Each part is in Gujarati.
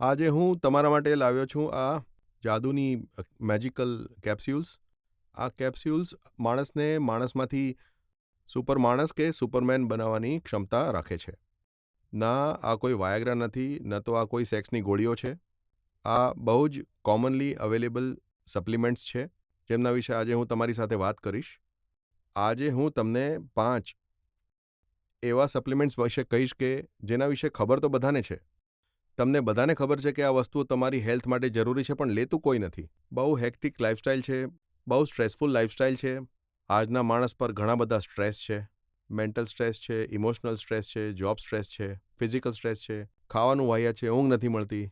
આજે હું તમારા માટે લાવ્યો છું આ જાદુની મેજિકલ કેપ્સ્યુલ્સ. આ કેપ્સ્યુલ્સ માણસને માણસમાંથી સુપર માણસ કે સુપરમેન બનાવવાની ક્ષમતા રાખે છે. ના આ કોઈ વાયાગ્રા નથી, ન તો આ કોઈ સેક્સની ગોળીઓ છે. આ બહુ જ કોમનલી અવેલેબલ સપ્લિમેન્ટ્સ છે, જેમના વિશે આજે હું તમારી સાથે વાત કરીશ. આજે હું તમને 5 એવા સપ્લિમેન્ટ્સ વિશે કહીશ કે જેના વિશે ખબર તો બધાને છે. તમને બધાને ખબર છે કે આ વસ્તુઓ તમારી હેલ્થ માટે જરૂરી છે, પણ લેતું કોઈ નથી. બહુ હેક્ટિક લાઇફસ્ટાઇલ છે, બહુ સ્ટ્રેસફુલ લાઇફસ્ટાઇલ છે. આજના માણસ પર ઘણા બધા સ્ટ્રેસ છે. મેન્ટલ સ્ટ્રેસ છે, ઇમોશનલ સ્ટ્રેસ છે, જોબ સ્ટ્રેસ છે, ફિઝિકલ સ્ટ્રેસ છે, ખાવાનું વાહિયાત છે, ઊંઘ નથી મળતી.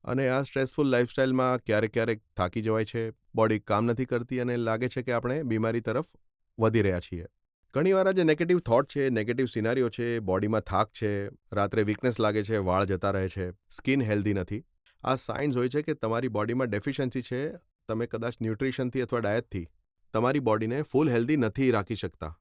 અને આ સ્ટ્રેસફુલ લાઇફસ્ટાઇલમાં ક્યારેક ક્યારેક થાકી જવાય છે, બોડી કામ નથી કરતી અને લાગે છે કે આપણે બીમારી તરફ વધી રહ્યા છીએ. ઘણીવાર આ જે નેગેટિવ થોટ છે, નેગેટિવ સિનારીઓ છે, બોડીમાં થાક છે, રાત્રે વીકનેસ લાગે છે, વાળ જતા રહે છે, સ્કિન હેલ્ધી નથી, આ સાઇન્સ હોય છે કે તમારી બોડીમાં ડેફિશિયન્સી છે. તમે કદાચ ન્યુટ્રિશનથી અથવા ડાયટથી તમારી બોડીને ફૂલ હેલ્ધી નથી રાખી શકતા.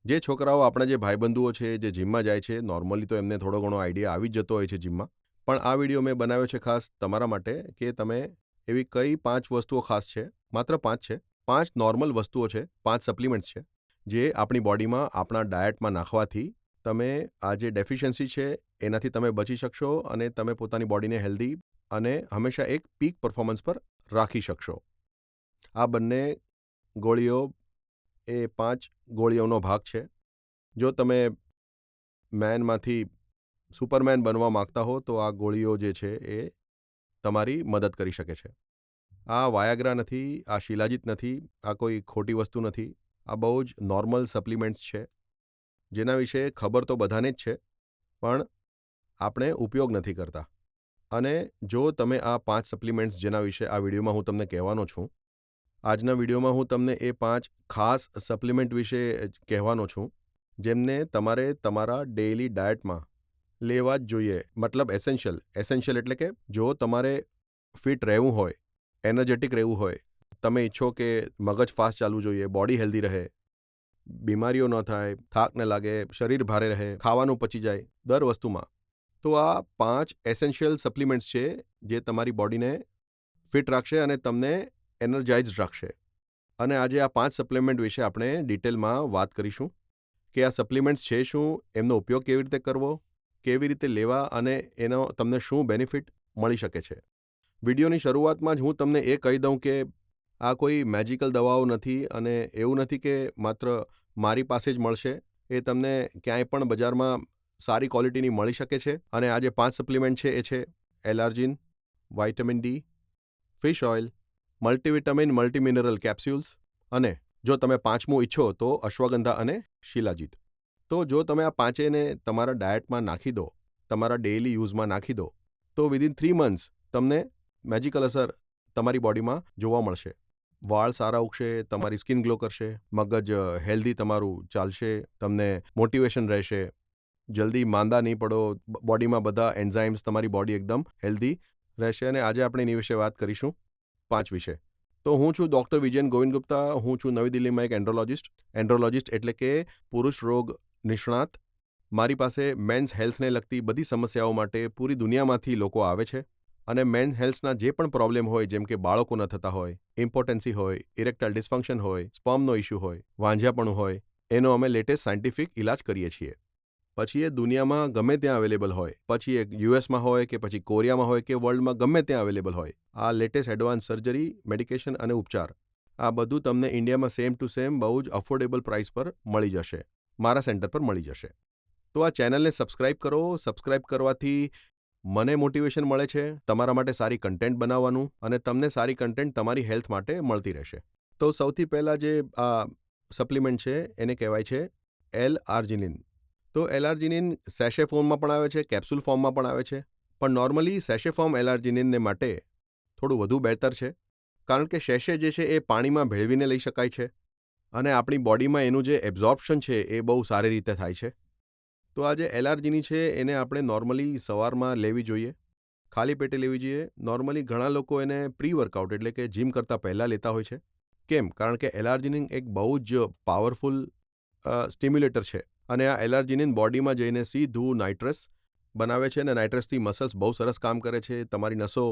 જે છોકરાઓ આપણા જે ભાઈબંધુઓ છે, જે જીમમાં જાય છે, નોર્મલી તો એમને થોડો ઘણો આઈડિયા આવી જ જતો હોય છે જીમમાં. પણ આ વિડીયો મેં બનાવ્યો છે ખાસ તમારા માટે કે તમે એવી કઈ 5 વસ્તુઓ ખાસ છે, માત્ર 5 છે, 5 નોર્મલ વસ્તુઓ છે, 5 સપ્લિમેન્ટ્સ છે, જે આપણી બોડીમાં આપણા ડાયટમાં નાખવાથી તમે આ જે ડેફિશિયન્સી છે એનાથી તમે બચી શકશો અને તમે પોતાની બોડીને હેલ્ધી અને હંમેશા એક પીક પરફોર્મન્સ પર રાખી શકશો. આ બંને ગોળીઓ એ 5 ગોળીઓનો ભાગ છે. જો તમે મેનમાંથી સુપરમેન બનવા માગતા હો તો આ ગોળીઓ જે છે એ તમારી મદદ કરી શકે છે. આ વાયાગ્રા નથી, આ શિલાજીત નથી, આ કોઈ ખોટી વસ્તુ નથી. આ બહુ જ નોર્મલ સપ્લિમેન્ટ્સ છે, જેના વિશે ખબર તો બધાને જ છે, પણ આપણે ઉપયોગ નથી કરતા. અને જો તમે આ 5 સપ્લિમેન્ટ્સ જેના વિશે આ વિડીયોમાં હું તમને કહેવાનો છું, આજના વિડીયોમાં હું તમને એ 5 ખાસ સપ્લિમેન્ટ વિશે કહેવાનો છું, જેમને તમારે તમારા ડેઇલી ડાયટમાં લેવા જ જોઈએ. મતલબ એસેન્શિયલ એટલે કે જો તમારે ફિટ રહેવું હોય, એનર્જેટિક રહેવું હોય, તમે ઈચ્છો કે મગજ ફાસ્ટ ચાલવું જોઈએ, બોડી હેલ્ધી રહે, બીમારીઓ ન થાય, થાક ન લાગે, શરીર ભારે રહે, ખાવાનું પચી જાય દર વસ્તુમાં, તો આ 5 એસેન્શિયલ સપ્લિમેન્ટ્સ છે જે તમારી બોડીને ફિટ રાખશે અને તમને એનર્જાઇઝ્ડ રાખશે. અને આજે આ 5 સપ્લિમેન્ટ વિશે આપણે ડિટેલમાં વાત કરીશું કે આ સપ્લિમેન્ટ્સ છે શું, એમનો ઉપયોગ કેવી રીતે કરવો, કેવી રીતે લેવા અને એનો તમને શું બેનિફિટ મળી શકે છે. વિડીયોની શરૂઆતમાં જ હું તમને એ કહી દઉં કે આ કોઈ મેજિકલ દવાઓ નથી અને એવું નથી કે માત્ર મારી પાસે જ મળશે. એ તમને ક્યાંય પણ બજારમાં સારી ક્વોલિટીની મળી શકે છે. અને આ જે 5 સપ્લિમેન્ટ છે એ છે એલાર્જિન, vitamin D, fish oil, multivitamin multimineral capsules અને જો તમે 5મું ઈચ્છો તો અશ્વગંધા અને શિલાજીત. તો જો તમે આ પાંચેયને તમારા ડાયટમાં નાખી દો, તમારા ડેઇલી યુઝમાં નાખી દો, તો વિધિન 3 મંથ્સ તમને મેજિકલ અસર તમારી બોડીમાં જોવા મળશે. વાળ સારા ઉગશે, તમારી સ્કિન ગ્લો કરશે, મગજ હેલ્ધી તમારું ચાલશે, તમને મોટિવેશન રહેશે, જલ્દી માંદા નહીં પડો, બોડીમાં બધા એન્ઝાઇમ્સ, તમારી બોડી એકદમ હેલ્ધી રહેશે. અને આજે આપણે એની વિશે વાત કરીશું 5 વિશે. તો હું છું ડૉક્ટર વિજયન ગોવિંદ ગુપ્તા. હું છું નવી દિલ્હીમાં એક એન્ડ્રોલોજિસ્ટ એટલે કે પુરુષ રોગ નિષ્ણાત. મારી પાસે મેન્સ હેલ્થને લગતી બધી સમસ્યાઓ માટે પૂરી દુનિયામાંથી લોકો આવે છે. અને મેન હેલ્થના જે પણ પ્રોબ્લેમ હોય, જેમ કે બાળકો ન થતા હોય, ઇમ્પોટેન્સી હોય, ઇરેક્ટાઇલ ડિસફંક્શન હોય, સ્પર્મનો ઇશ્યુ હોય, વાંઝિયાપણું હોય, એનો અમે લેટેસ્ટ સાયન્ટિફિક ઇલાજ કરીએ છીએ. પછી એ દુનિયામાં ગમે ત્યાં અવેલેબલ હોય, પછી એ યુએસમાં હોય કે પછી કોરિયામાં હોય કે વર્લ્ડમાં ગમે ત્યાં અવેલેબલ હોય, આ લેટેસ્ટ એડવાન્સ સર્જરી, મેડિકેશન અને ઉપચાર આ બધું તમને ઇન્ડિયામાં સેમ ટુ સેમ બહુ જ અફોર્ડેબલ પ્રાઇસ પર મળી જશે, મારા સેન્ટર પર મળી જશે. તો આ ચેનલને સબસ્ક્રાઇબ કરો. સબસ્ક્રાઇબ કરવાથી મને મોટિવેશન મળે છે તમારા માટે સારી કન્ટેન્ટ બનાવવાનું અને તમને સારી કન્ટેન્ટ તમારી હેલ્થ માટે મળતી રહેશે. તો સૌથી પહેલાં જે આ સપ્લિમેન્ટ છે એને કહેવાય છે એલ-આર્જિનિન. તો એલ-આર્જિનિન સેશે ફોર્મમાં પણ આવે છે, કેપ્સ્યુલ ફોર્મમાં પણ આવે છે, પણ નોર્મલી સેશે ફોર્મ એલ-આર્જિનિનને માટે થોડું વધુ બહેતર છે, કારણ કે સેશે જે છે એ પાણીમાં ભેળવીને લઈ શકાય છે અને આપણી બોડીમાં એનું જે એબ્ઝોર્પ્શન છે એ બહુ સારી રીતે થાય છે. તો આ જે એલ-આર્જિનિન છે એને આપણે નોર્મલી સવારમાં લેવી જોઈએ, ખાલી પેટે લેવી જોઈએ. નોર્મલી ઘણા લોકો એને પ્રી વર્કઆઉટ એટલે કે જીમ કરતાં પહેલાં લેતા હોય છે. કેમ? કારણ કે એલ-આર્જિનિન એક બહુ જ પાવરફુલ સ્ટિમ્યુલેટર છે અને આ એલ-આર્જિનિન બોડીમાં જઈને સીધું નાઇટ્રસ બનાવે છે અને નાઇટ્રસથી મસલ્સ બહુ સરસ કામ કરે છે, તમારી નસો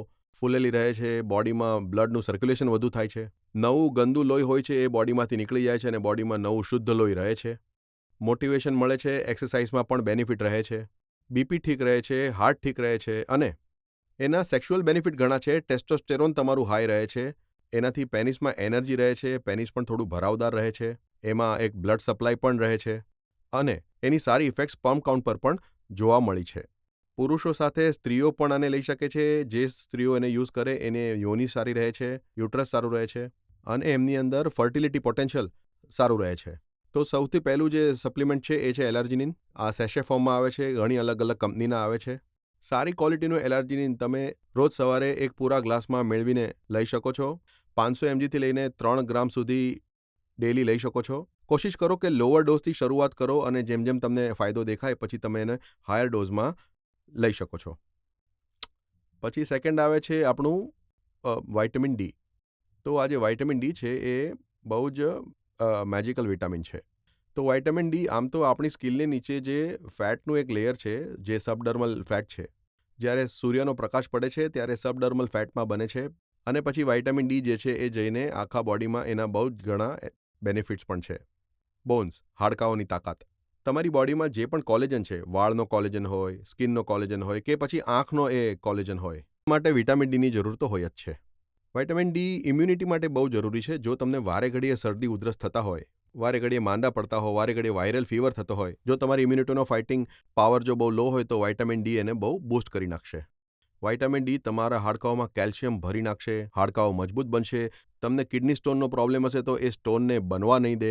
ફૂલેલી રહે છે, બોડીમાં બ્લડનું સર્ક્યુલેશન વધુ થાય છે, નવું ગંદુ લોહી હોય છે એ બોડીમાંથી નીકળી જાય છે અને બોડીમાં નવું શુદ્ધ લોહી રહે છે, મોટિવેશન મળે છે, એક્સરસાઇઝમાં પણ બેનિફિટ રહે છે, બીપી ઠીક રહે છે, હાર્ટ ઠીક રહે છે અને એના સેક્સ્યુઅલ બેનિફિટ ઘણા છે. ટેસ્ટોસ્ટેરોન તમારું હાઈ રહે છે, એનાથી પેનિસમાં એનર્જી રહે છે, પેનિસ પણ થોડું ભરાવદાર રહે છે, એમાં એક બ્લડ સપ્લાય પણ રહે છે અને એની સારી ઇફેક્ટ સ્પર્મ કાઉન્ટ પર પણ જોવા મળી છે. પુરુષો સાથે સ્ત્રીઓ પણ આને લઈ શકે છે. જે સ્ત્રીઓ એને યુઝ કરે એને યોનિ સારી રહે છે, યુટ્રસ સારું રહે છે અને એમની અંદર ફર્ટિલિટી પોટેન્શિયલ સારું રહે છે. તો સૌથી પહેલું જે સપ્લિમેન્ટ છે એ છે એલાર્જિનિન. આ સેશે ફોર્મમાં આવે છે, ઘણી અલગ અલગ કંપનીના આવે છે. સારી ક્વોલિટીનું એલાર્જિનિન તમે રોજ સવારે એક પૂરા ગ્લાસમાં મેળવીને લઈ શકો છો. 500 mgથી લઈને 3 ગ્રામ સુધી ડેલી લઈ શકો છો. કોશિશ કરો કે લોઅર ડોઝથી શરૂઆત કરો અને જેમ જેમ તમને ફાયદો દેખાય પછી તમે એને હાયર ડોઝમાં લઈ શકો છો. પછી સેકન્ડ આવે છે આપણું વાઇટામિન ડી. તો આ જે વાઇટામિન ડી છે એ બહુ જ મેજિકલ વિટામિન છે. તો વાઇટામિન ડી આમ તો આપણી સ્કિનની નીચે જે ફેટનું એક લેયર છે જે સબડર્મલ ફેટ છે, જ્યારે સૂર્યનો પ્રકાશ પડે છે ત્યારે સબડર્મલ ફેટમાં બને છે અને પછી વાઇટામિન ડી જે છે એ જઈને આખા બોડીમાં એના બહુ જ ઘણા બેનિફિટ્સ પણ છે. બોન્સ, હાડકાઓની તાકાત. તમારી બોડીમાં જે પણ કોલેજન છે, વાળનો કોલેજન હોય, સ્કિનનો કોલેજન હોય કે પછી આંખનો એ કોલેજન હોય, માટે વિટામિન ડીની જરૂર તો હોય જ છે. વિટામિન ડી ઇમ્યુનિટી માટે બહુ જરૂરી છે. જો તમને વારે ઘડીએ શરદી ઉધરસ થતા હોય, વારે ઘડીએ માંદા પડતા હોય, વારે ઘડીએ વાયરલ ફીવર થતો હોય, જો તમારી ઇમ્યુનિટીનો ફાઇટિંગ પાવર જો બહુ લો હોય તો વિટામિન ડી એને બહુ બૂસ્ટ કરી નાખશે. વિટામિન ડી તમારા હાડકાઓમાં કેલ્શિયમ ભરી નાખશે, હાડકાઓ મજબૂત બનશે. તમને કિડની સ્ટોનનો પ્રોબ્લેમ હશે તો એ સ્ટોનને બનવા નહીં દે.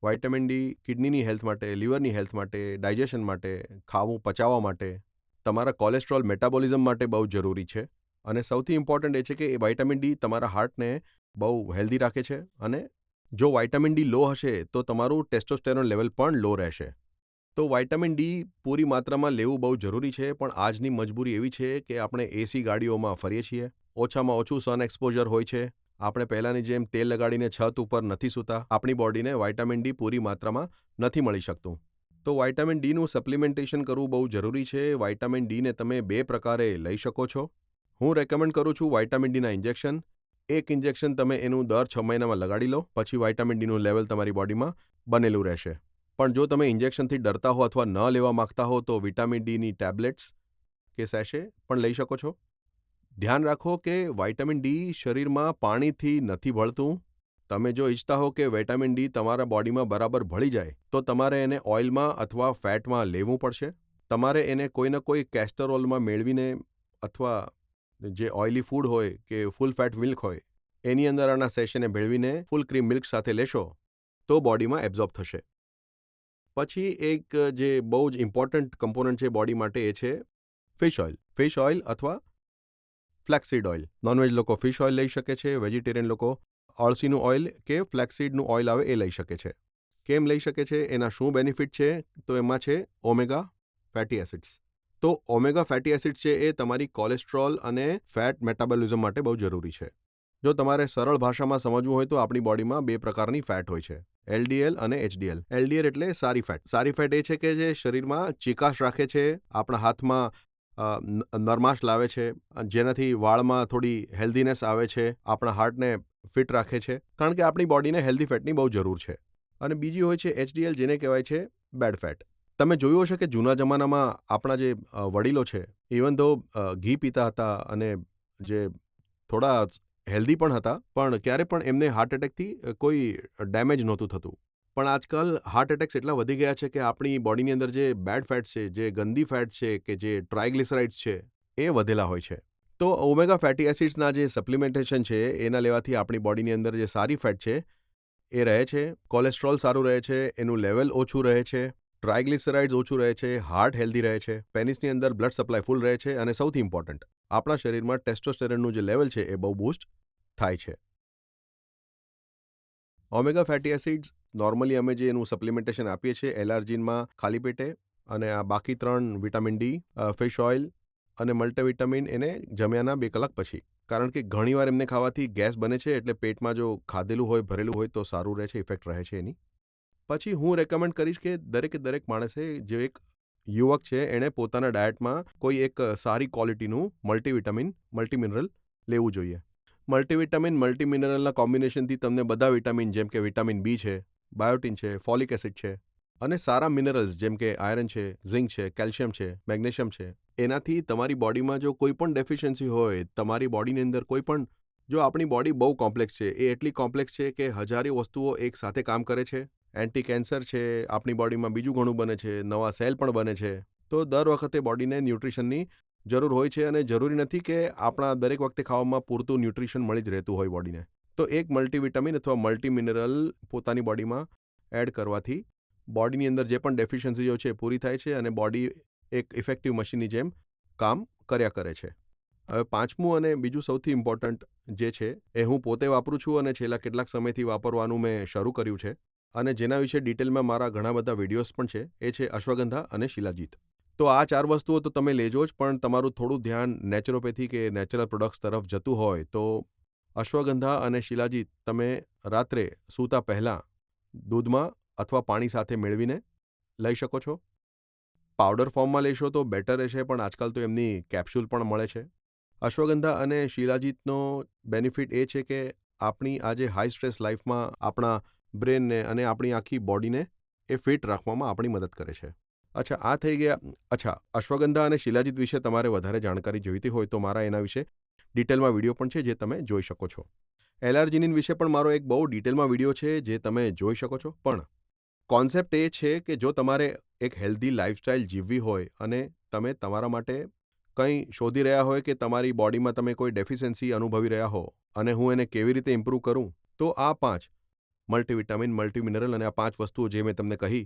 વિટામિન ડી કિડનીની હેલ્થ માટે, લીવરની હેલ્થ માટે, ડાયજેશન માટે, ખાવું પચાવવા માટે, તમારા કોલેસ્ટ્રોલ મેટાબોલિઝમ માટે બહુ જરૂરી છે અને સૌથી ઇમ્પોર્ટન્ટ એ છે કે એ વિટામિન ડી તમારા હાર્ટને બહુ હેલ્ધી રાખે છે અને જો વિટામિન ડી લો હશે તો તમારું ટેસ્ટોસ્ટેરોન લેવલ પણ લો રહેશે. તો વિટામિન ડી પૂરી માત્રામાં લેવું બહુ જરૂરી છે, પણ આજની મજબૂરી એવી છે કે આપણે એસી ગાડીઓમાં ફરીએ છીએ, ઓછામાં ઓછું સન એક્સપોઝર હોય છે, આપણે પહેલાંની જેમ તેલ લગાડીને છત ઉપર નથી સૂતા, આપણી બોડીને વિટામિન ડી પૂરી માત્રામાં નથી મળી શકતું. તો વિટામિન ડીનું સપ્લિમેન્ટેશન કરવું બહુ જરૂરી છે. વિટામિન ડીને તમે 2 પ્રકારે લઈ શકો છો. હું રેકમેન્ડ કરું છું વિટામિન ડીના ઇન્જેક્શન. એક ઇન્જેક્શન તમે એનું દર 6 મહિનામાં લગાડી લો, પછી વિટામિન ડીનું લેવલ તમારી બોડીમાં બનેલું રહેશે. પણ જો તમે ઇન્જેક્શનથી ડરતા હો અથવા ન લેવા માંગતા હો તો વિટામિન ડીની ટેબ્લેટ્સ કે સેશે પણ લઈ શકો છો. ધ્યાન રાખો કે વિટામિન ડી શરીરમાં પાણીથી નથી ભળતું. તમે જો ઈચ્છતા હો કે વિટામિન ડી તમારા બોડીમાં બરાબર ભળી જાય તો તમારે એને ઓઇલમાં અથવા ફેટમાં લેવું પડશે. તમારે એને કોઈને કોઈ કેસ્ટરોલમાં મેળવીને અથવા જે ઓઇલી ફૂડ હોય કે ફૂલ ફેટ મિલ્ક હોય એની અંદર આના સેશને ભેળવીને ફૂલ ક્રીમ મિલ્ક સાથે લેશો તો બોડીમાં એબ્ઝોર્બ થશે. પછી એક જે બહુ જ ઇમ્પોર્ટન્ટ કમ્પોનન્ટ છે બોડી માટે એ છે ફિશ ઓઇલ. ફિશ ઓઇલ અથવા ફ્લેક્સીડ ઓઇલ. નોનવેજ લોકો ફિશ ઓઇલ લઈ શકે છે, વેજીટેરિયન લોકો અળસીનું ઓઇલ કે ફ્લેક્સીડનું ઓઇલ આવે એ લઈ શકે છે. કેમ લઈ શકે છે, એના શું બેનિફિટ છે? તો એમાં છે ઓમેગા ફેટી એસિડ્સ. તો ઓમેગા ફેટી એસિડ્સ છે એ તમારી કોલેસ્ટ્રોલ અને ફેટ મેટાબોલિઝમ માટે બહુ જરૂરી છે. જો તમારે સરળ ભાષામાં સમજવું હોય તો આપણી બોડીમાં 2 પ્રકારની ફેટ હોય છે, એલડીએલ અને એચડીએલ. એલડીએલ એટલે સારી ફેટ. સારી ફેટ એ છે કે જે શરીરમાં ચીકાશ રાખે છે, આપણા હાથમાં નરમાશ લાવે છે, જેનાથી વાળમાં થોડી હેલ્ધીનેસ આવે છે, આપણા હાર્ટને ફિટ રાખે છે, કારણ કે આપણી બોડીને હેલ્ધી ફેટની બહુ જરૂર છે. અને બીજી હોય છે એચડીએલ, જેને કહેવાય છે બેડ ફેટ. તમે જોયું હશે કે જૂના જમાનામાં આપણા જે વડીલો છે, ઇવન ધો ઘી પીતા હતા અને જે થોડા હેલ્ધી પણ હતા, પણ ક્યારે પણ એમને હાર્ટ એટેકથી કોઈ ડેમેજ નહોતું થતું. પણ આજકાલ હાર્ટ એટેક્સ એટલા વધી ગયા છે કે આપણી બોડીની અંદર જે બેડ ફેટ છે, જે ગંદી ફેટ છે, કે જે ટ્રાયગ્લિસરાઇડ્સ છે એ વધેલા હોય છે. તો ઓમેગા ફેટી એસિડ્સના જે સપ્લિમેન્ટેશન છે એના લેવાથી આપણી બોડીની અંદર જે સારી ફેટ છે એ રહે છે, કોલેસ્ટ્રોલ સારું રહે છે, એનું લેવલ ઓછું રહે છે, ટ્રાયગ્લિસરાઇડ્સ ઓછું રહે છે, હાર્ટ હેલ્ધી રહે છે, પેનિસની અંદર બ્લડ સપ્લાય ફૂલ રહે છે અને સૌથી ઇમ્પોર્ટન્ટ આપણા શરીરમાં ટેસ્ટોસ્ટેરોનનું જે લેવલ છે એ બહુ બૂસ્ટ થાય છે. ઓમેગા ફેટી એસિડ્સ નોર્મલી અમે જે એનું સપ્લિમેન્ટેશન આપીએ છીએ એલાર્જીનમાં ખાલી પેટે, અને આ બાકી 3 વિટામિન ડી, ફિશ ઓઇલ અને મલ્ટીવિટામિન એને જમ્યાના 2 કલાક પછી. કારણ કે ઘણીવાર એમને ખાવાથી ગેસ બને છે, એટલે પેટમાં જો ખાધેલું હોય, ભરેલું હોય તો સારું રહે છે, ઇફેક્ટ રહે છે એની. પછી હું રેકમેન્ડ કરીશ કે દરેકે દરેક માણસે જે એક યુવક છે એણે પોતાના ડાયટમાં કોઈ એક સારી ક્વોલિટીનું મલ્ટીવિટામિન, મલ્ટીમિનરલ લેવું જોઈએ. મલ્ટીવિટામિન, મલ્ટીમિનરલના કોમ્બિનેશનથી તમને બધા વિટામિન જેમ કે વિટામિન બી છે, બાયોટિન છે, ફોલિક એસિડ છે અને સારા મિનરલ્સ જેમ કે આયરન છે, ઝિંક છે, કેલ્શિયમ છે, મેગ્નેશિયમ છે. એનાથી તમારી બોડીમાં જો કોઈ પણ ડેફિશિયન્સી હોય, તમારી બોડીની અંદર કોઈ પણ જો આપણી બોડી બહુ કોમ્પ્લેક્સ છે, એ એટલી કોમ્પ્લેક્સ છે કે હજારો વસ્તુઓ એક સાથે કામ કરે છે. એન્ટી કેન્સર છે, આપણી બોડીમાં બીજું ઘણું બને છે, નવા સેલ પણ બને છે. તો દર વખતે બોડીને ન્યુટ્રિશનની જરૂર હોય છે અને જરૂરી નથી કે આપણા દરેક વખતે ખાવામાં પૂરતું ન્યુટ્રિશન મળી જ રહેતું હોય બોડીને. તો એક મલ્ટીવિટામિન અથવા મલ્ટી મિનરલ પોતાની બોડીમાં એડ કરવાથી બોડીની અંદર જે પણ ડેફિશિયન્સીઓ છે પૂરી થાય છે અને બોડી એક ઇફેક્ટિવ મશીનની જેમ કામ કર્યા કરે છે. હવે પાંચમું અને બીજું સૌથી ઇમ્પોર્ટન્ટ જે છે એ હું પોતે વાપરું છું અને છેલ્લા કેટલાક સમયથી વાપરવાનું મેં શરૂ કર્યું છે અને જેના વિશે ડિટેલમાં મારા ઘણા બધા વિડીયોઝ પણ છે, એ છે અશ્વગંધા અને શિલાજીત. તો આ 4 વસ્તુઓ તો તમે લેજો જ, પણ તમારું થોડું ધ્યાન નેચરોપેથી કે નેચરલ પ્રોડક્ટ્સ તરફ જતું હોય તો અશ્વગંધા અને શિલાજીત તમે રાત્રે સૂતા પહેલાં દૂધમાં અથવા પાણી સાથે મેળવીને લઈ શકો છો. પાવડર ફોર્મમાં લેશો તો બેટર રહેશે, પણ આજકાલ તો એમની કેપ્સ્યુલ પણ મળે છે. અશ્વગંધા અને શિલાજીતનો બેનિફિટ એ છે કે આપણી આજે હાઈ સ્ટ્રેસ લાઈફમાં આપણા બ્રેનને અને આપણી આખી બોડીને એ ફિટ રાખવામાં આપણી મદદ કરે છે. આ થઈ ગયા. અશ્વગંધા અને શિલાજીત વિશે તમારે વધારે જાણકારી જોઈતી હોય તો મારા એના વિશે ડિટેલમાં વિડીયો પણ છે જે તમે જોઈ શકો છો. એલઆર્જિનિન વિશે પણ મારો એક બહુ ડિટેલમાં વિડીયો છે જે તમે જોઈ શકો છો. પણ કોન્સેપ્ટ એ છે કે જો તમારે એક હેલ્ધી લાઈફસ્ટાઈલ જીવવી હોય અને તમે તમારા માટે કંઈ શોધી રહ્યા હોય કે તમારી બોડીમાં તમે કોઈ ડેફિશિયન્સી અનુભવી રહ્યા હો અને હું એને કેવી રીતે ઇમ્પ્રૂવ કરું, તો આ 5 મલ્ટીવિટામિન, મલ્ટીમિનરલ અને આ 5 વસ્તુઓ જે મેં તમને કહી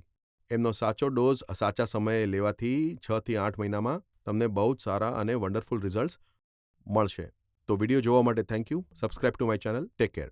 એમનો સાચો ડોઝ સાચા સમયે લેવાથી 6 થી 8 મહિનામાં તમને બહુ જ સારા અને વન્ડરફુલ રિઝલ્ટ્સ મળશે. તો વિડીયો જોવા માટે thank you. Subscribe to my channel. Take care.